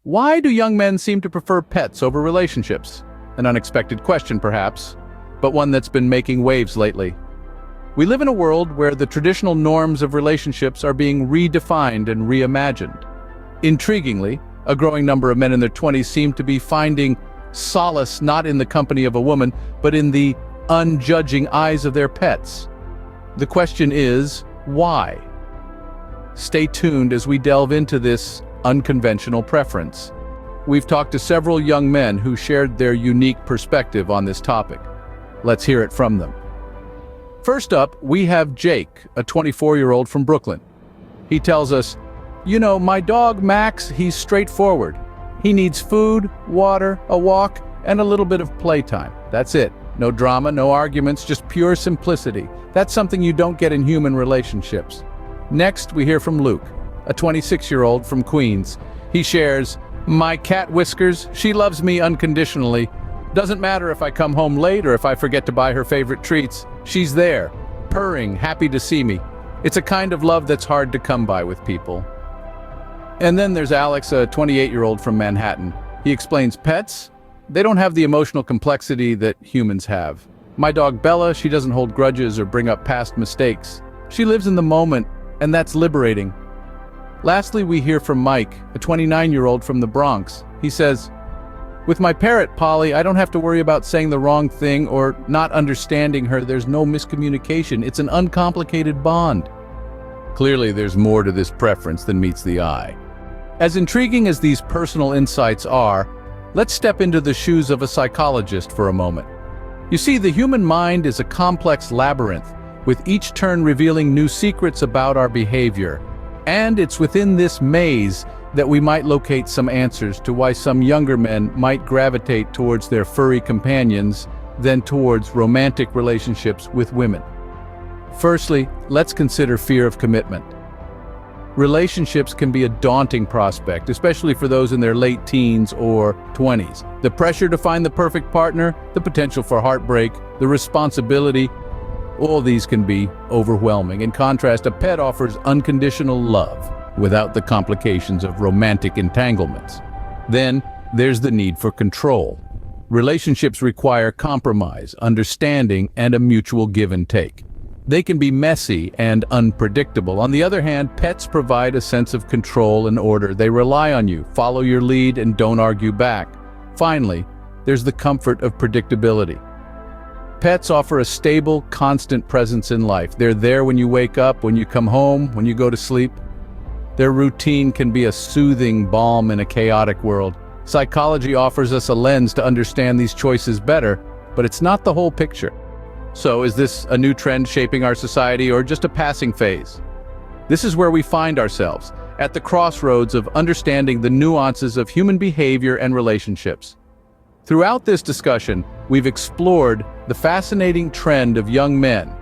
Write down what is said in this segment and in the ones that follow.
Why do young men seem to prefer pets over relationships? An unexpected question, perhaps, but one that's been making waves lately. We live in a world where the traditional norms of relationships are being redefined and reimagined. Intriguingly, a growing number of men in their 20s seem to be finding solace not in the company of a woman, but in the unjudging eyes of their pets. The question is, why? Stay tuned as we delve into this unconventional preference. We've talked to several young men who shared their unique perspective on this topic. Let's hear it from them. First up, we have Jake, a 24-year-old from Brooklyn. He tells us, my dog Max, he's straightforward. He needs food, water, a walk, and a little bit of playtime. That's it. No drama, no arguments, just pure simplicity. That's something you don't get in human relationships. Next, we hear from Luke, a 26-year-old from Queens. He shares, my cat Whiskers, she loves me unconditionally. Doesn't matter if I come home late or if I forget to buy her favorite treats. She's there, purring, happy to see me. It's a kind of love that's hard to come by with people. And then there's Alex, a 28-year-old from Manhattan. He explains pets, they don't have the emotional complexity that humans have. My dog Bella, she doesn't hold grudges or bring up past mistakes. She lives in the moment, and that's liberating. Lastly, we hear from Mike, a 29-year-old from the Bronx. He says, with my parrot, Polly, I don't have to worry about saying the wrong thing or not understanding her. There's no miscommunication. It's an uncomplicated bond. Clearly, there's more to this preference than meets the eye. As intriguing as these personal insights are, let's step into the shoes of a psychologist for a moment. You see, the human mind is a complex labyrinth, with each turn revealing new secrets about our behavior. And it's within this maze that we might locate some answers to why some younger men might gravitate towards their furry companions than towards romantic relationships with women. Firstly, let's consider fear of commitment. Relationships can be a daunting prospect, especially for those in their late teens or 20s. The pressure to find the perfect partner, the potential for heartbreak, the responsibility, all these can be overwhelming. In contrast, a pet offers unconditional love without the complications of romantic entanglements. Then, there's the need for control. Relationships require compromise, understanding, and a mutual give and take. They can be messy and unpredictable. On the other hand, pets provide a sense of control and order. They rely on you, follow your lead, and don't argue back. Finally, there's the comfort of predictability. Pets offer a stable, constant presence in life. They're there when you wake up, when you come home, when you go to sleep. Their routine can be a soothing balm in a chaotic world. Psychology offers us a lens to understand these choices better, but it's not the whole picture. So, is this a new trend shaping our society or just a passing phase? This is where we find ourselves, at the crossroads of understanding the nuances of human behavior and relationships. Throughout this discussion, we've explored the fascinating trend of young men,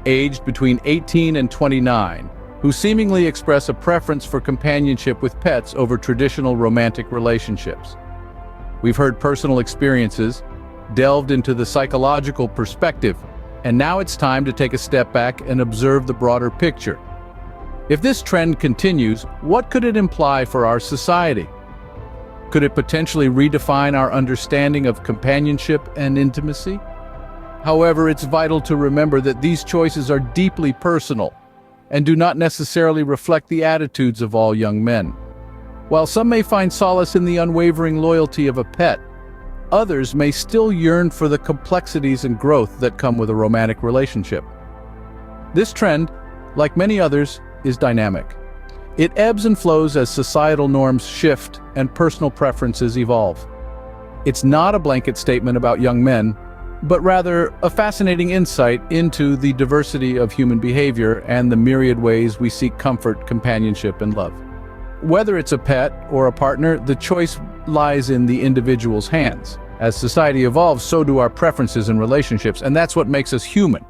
aged between 18 and 29, who seemingly express a preference for companionship with pets over traditional romantic relationships. We've heard personal experiences, delved into the psychological perspective, and now it's time to take a step back and observe the broader picture. If this trend continues, what could it imply for our society? Could it potentially redefine our understanding of companionship and intimacy? However, it's vital to remember that these choices are deeply personal and do not necessarily reflect the attitudes of all young men. While some may find solace in the unwavering loyalty of a pet, others may still yearn for the complexities and growth that come with a romantic relationship. This trend, like many others, is dynamic. It ebbs and flows as societal norms shift and personal preferences evolve. It's not a blanket statement about young men, but rather a fascinating insight into the diversity of human behavior and the myriad ways we seek comfort, companionship, and love. Whether it's a pet or a partner, the choice lies in the individual's hands. As society evolves, so do our preferences and relationships, and that's what makes us human.